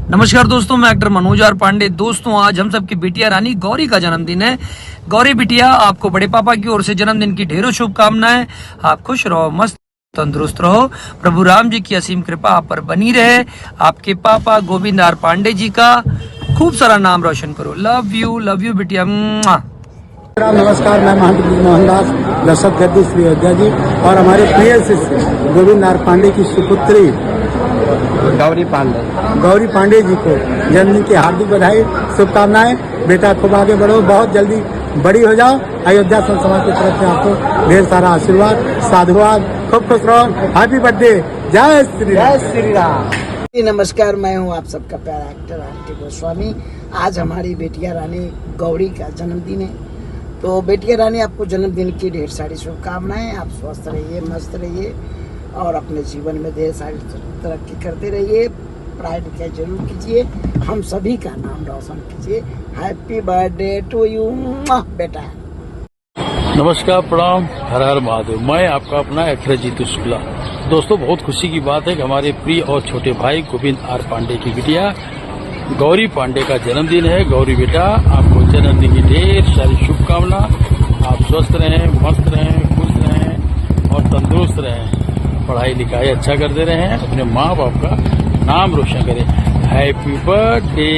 नमस्कार दोस्तों, मैं एक्टर मनोज आर पांडे। दोस्तों, आज हम सबकी बिटिया रानी गौरी का जन्मदिन है। गौरी बिटिया, आपको बड़े पापा की ओर से जन्मदिन की ढेरों शुभकामनाएं। आप खुश रहो, मस्त तंदुरुस्त रहो। प्रभु राम जी की असीम कृपा आप पर बनी रहे। आपके पापा गोविंद आर पांडे जी का खूब सारा नाम रोशन करो। लव यू बिटिया। नमस्कार, मैं महंत मोहनदास दशरथ गद्दी श्री अयोध्या जी और हमारे प्रिय शिष्य गोविंद आर पांडे की सुपुत्री गौरी पांडे जी को जन्मदिन की हार्दिक बधाई, शुभकामनाएं। बेटा खूब आगे बढ़ो, बहुत जल्दी बड़ी हो जाओ। अयोध्या संत समाज की तरफ से आपको ढेर सारा आशीर्वाद, साधुवाद। खूब खुश रहो। Happy birthday. जय श्री राम। नमस्कार, मैं हूं आप सबका प्यारा एक्टर आरती गोस्वामी। आज हमारी बेटिया रानी गौरी का जन्मदिन है, तो बेटिया रानी आपको जन्मदिन की ढेर सारी शुभकामनाएं। आप स्वस्थ रहिए, मस्त रहिए और अपने जीवन में ढेर सारी तरक्की करते रहिए। पढ़ाई लिखाई जरूर कीजिए, हम सभी का नाम रोशन कीजिए। हैप्पी बर्थडे टू यू बेटा। नमस्कार, प्रणाम, हर हर महादेव। मैं आपका अपना एक्टर जीतू शुक्ला। दोस्तों, बहुत खुशी की बात है कि हमारे प्रिय और छोटे भाई गोविंद आर पांडे की बिटिया गौरी पांडे का जन्मदिन है। गौरी बेटा, आपको जन्मदिन की ढेर सारी शुभकामना। आप स्वस्थ रहें, मस्त रहें, खुश रहें और तंदुरुस्त रहें। पढ़ाई लिखाई अच्छा करते रहें, अपने माँ बाप का नाम रोशन करें। Happy birthday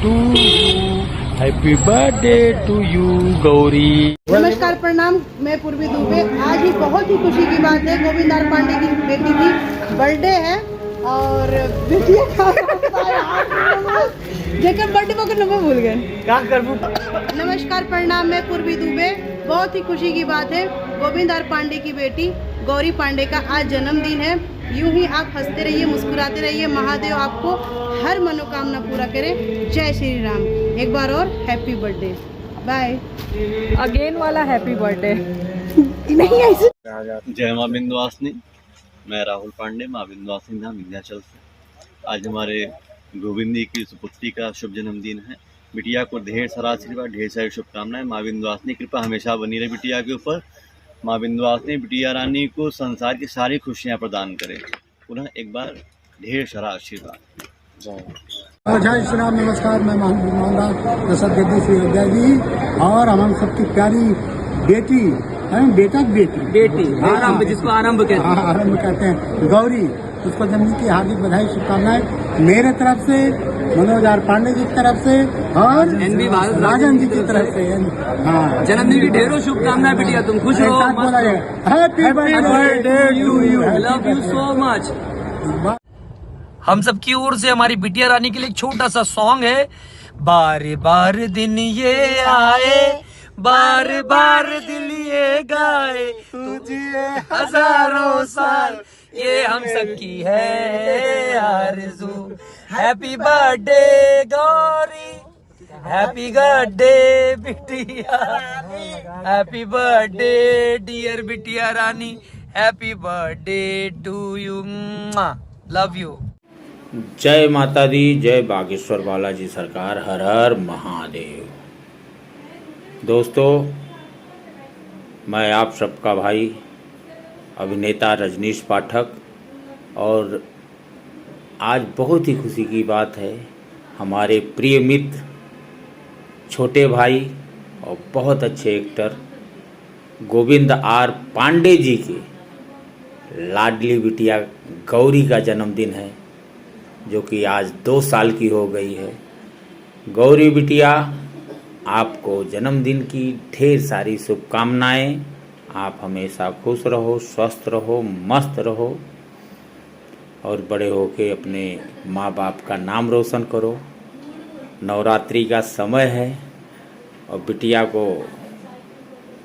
to you, happy birthday to you Gauri. नमस्कार, प्रणाम, मैं पूर्वी दुबे। आज ही बहुत ही खुशी की बात है, गोविंद आर पांडे की बेटी की बर्थडे है और बेटिया का जेकर बर्थडे को नंबर भूल गए। क्या करूं? नमस्कार, प्रणाम, मैं पूर्वी दुबे। बहुत ही खुशी की बात है, गोविंद आर पांडे की बेटी गौरी पांडे का आज जन्मदिन है। यूं ही आप हंसते रहिए, मुस्कुराते रहिए। महादेव आपको हर मनोकामना पूरा करे। जय श्री राम। एक बार और हैप्पी बर्थडे। बाय। अगेन वाला हैप्पी बर्थडे। नहीं ऐसे। जय माँ विंध्यवासिनी। मैं राहुल पांडे, माँ विंध्यवासिनी धाम विंध्याचल से। आज हमारे गोविंद जी की सुपुत्री का शुभ जन्मदिन है। बिटिया को ढेर सारा आशीर्वाद, ढेर सारी शुभकामनाएं। माँ विंध्यवासिनी कृपा हमेशा बनी रहे बिटिया के ऊपर। माँ विंध्यवासिनी बिटिया रानी को संसार की सारी खुशियाँ प्रदान करे। पुनः एक बार ढेर सारा आशीर्वाद। जय श्री राम। नमस्कार, मैं महंत मोहनदास दशरथ गद्दी श्री अयोध्या जी और हम सबकी प्यारी बेटी, बेटा बेटी आरंभ, जिसको आरंभ कहते हैं। आरंभ कहते हैं, गौरी, उसको जन्मदिन की हार्दिक बधाई, शुभकामनाएं मेरे तरफ से, मनोज आर पांडे जी की तरफ से और राजन जी की तरफ से। हाँ, जन्मदिन की ढेरों शुभकामनाएं बिटिया। तुम खुश रहो, happy birthday to you. Love you so much. हम सब की ओर से हमारी बिटिया रानी के लिए एक छोटा सा सॉन्ग है। बार बार दिन ये आए, बार बार दिल ये गाए, तुझे हजारों साल, ये हम सब की है आरज़ू। Happy birthday Gauri, happy birthday बिटिया, हैप्पी बर्थडे डियर बिटिया रानी, happy birthday to you. Love you. जय माता दी, जय बागेश्वर बालाजी सरकार, हर हर महादेव। दोस्तों, मैं आप सबका भाई अभिनेता रजनीश पाठक और आज बहुत ही खुशी की बात है, हमारे प्रिय मित्र, छोटे भाई और बहुत अच्छे एक्टर गोविंद आर पांडे जी के लाडली बिटिया गौरी का जन्मदिन है, जो कि आज 2 साल की हो गई है। गौरी बिटिया, आपको जन्मदिन की ढेर सारी शुभकामनाएं। आप हमेशा खुश रहो, स्वस्थ रहो, मस्त रहो और बड़े होके अपने माँ बाप का नाम रोशन करो। नवरात्रि का समय है और बिटिया को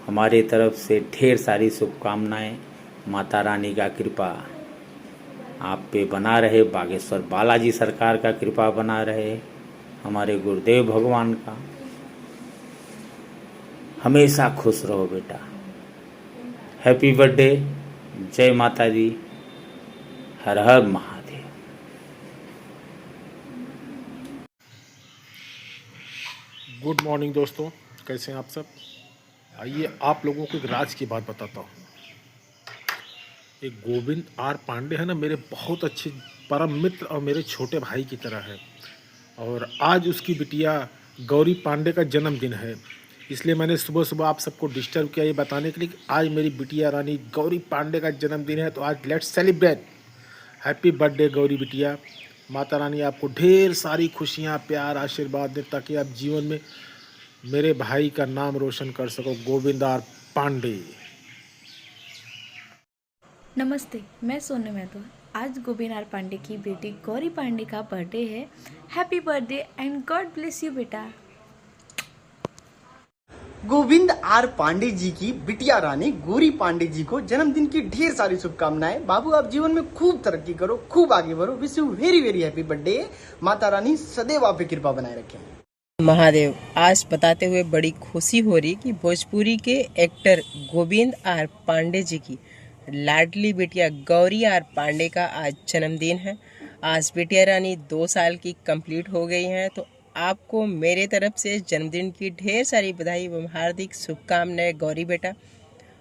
हमारे तरफ से ढेर सारी शुभकामनाएं। माता रानी का कृपा आप पे बना रहे, बागेश्वर बालाजी सरकार का कृपा बना रहे, हमारे गुरुदेव भगवान का। हमेशा खुश रहो बेटा। Happy birthday. जय माता दी, हर हर महादेव। गुड मॉर्निंग दोस्तों, कैसे हैं आप सब। आइए आप लोगों को एक राज की बात बताता हूँ। एक गोविंद आर पांडे है ना, मेरे बहुत अच्छे परम मित्र और मेरे छोटे भाई की तरह है। और आज उसकी बिटिया गौरी पांडे का जन्मदिन है, इसलिए मैंने सुबह सुबह आप सबको डिस्टर्ब किया ये बताने के लिए कि आज मेरी बिटिया रानी गौरी पांडे का जन्मदिन है। तो आज let's celebrate. Happy birthday Gauri बिटिया। माता रानी आपको ढेर सारी खुशियाँ, प्यार, आशीर्वाद दे ताकि आप जीवन में मेरे भाई का नाम रोशन कर सको, गोविंद आर पांडे। नमस्ते, मैं सोनू महतो। आज गोविंद आर पांडे की बेटी गौरी पांडे का बर्थडे है। Happy birthday and God bless you बेटा। गोविंद आर पांडे जी की बिटिया रानी गौरी पांडे जी को जन्मदिन की ढेर सारी शुभकामनाएं। बाबू आप जीवन में खूब तरक्की करो, खूब आगे बढ़ो। Wish you very very happy birthday. Mata Rani सदैव आप पे कृपा बनाए रखें। महादेव। आज बताते हुए बड़ी खुशी हो रही कि भोजपुरी के एक्टर गोविंद आर पांडे जी की लाडली बिटिया गौरी आर पांडे का आज जन्मदिन है। आज बिटिया रानी 2 साल की कंप्लीट हो गई हैं। तो आपको मेरे तरफ से जन्मदिन की ढेर सारी बधाई एवं हार्दिक शुभकामनाएं गौरी बेटा।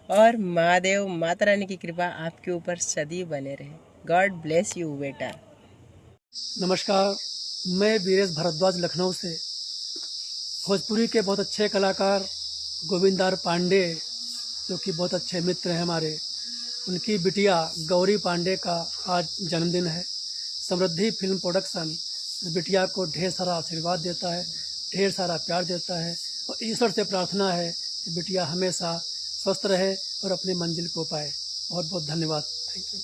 और महादेव माता रानी की कृपा आपके ऊपर सदैव बने रहे। गॉड ब्लेस यू बेटा। नमस्कार, मैं वीरेश भारद्वाज लखनऊ से। भोजपुरी के बहुत अच्छे कलाकार गोविंद आर पांडे जो कि बहुत अच्छे मित्र हैं हमारे, उनकी बिटिया गौरी पांडे का आज जन्मदिन है। समृद्धि फिल्म प्रोडक्शन बिटिया को ढेर सारा आशीर्वाद देता है, ढेर सारा प्यार देता है और ईश्वर से प्रार्थना है कि बिटिया हमेशा स्वस्थ रहे और अपनी मंजिल को पाए। बहुत बहुत धन्यवाद। Thank you.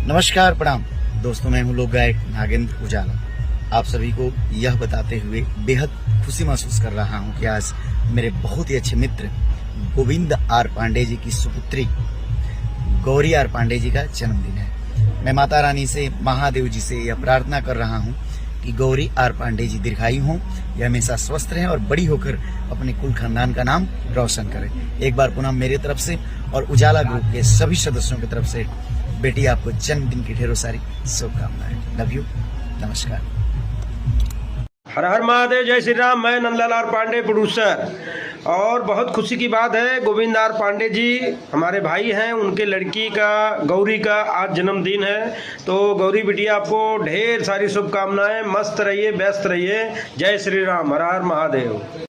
नमस्कार, प्रणाम दोस्तों। मैं हूँ लोक गायक नागेंद्र उजाला। आप सभी को यह बताते हुए बेहद खुशी महसूस कर रहा हूँ कि आज मेरे बहुत ही अच्छे मित्र गोविंद आर पांडे जी की सुपुत्री गौरी आर पांडे जी का जन्मदिन है। मैं माता रानी से, महादेव जी से यह प्रार्थना कर रहा हूँ कि गौरी आर पांडे जी दीर्घायु हों, यह हमेशा स्वस्थ रहें और बड़ी होकर अपने कुल खानदान का नाम रोशन करें। एक बार पुनः मेरे तरफ से और उजाला ग्रुप के सभी सदस्यों की तरफ से बेटी आपको जन्मदिन की ढेरों सारी शुभकामनाएं। Love you. नमस्कार। हर हर महादेव, जय श्री राम। मैं नंदलाल आर पांडे, प्रोड्यूसर। और बहुत खुशी की बात है, गोविंद आर पांडे जी हमारे भाई हैं, उनके लड़की का गौरी का आज जन्मदिन है। तो गौरी बिटिया आपको ढेर सारी शुभकामनाएं। मस्त रहिए, व्यस्त रहिए। जय श्री राम। हर हर महादेव।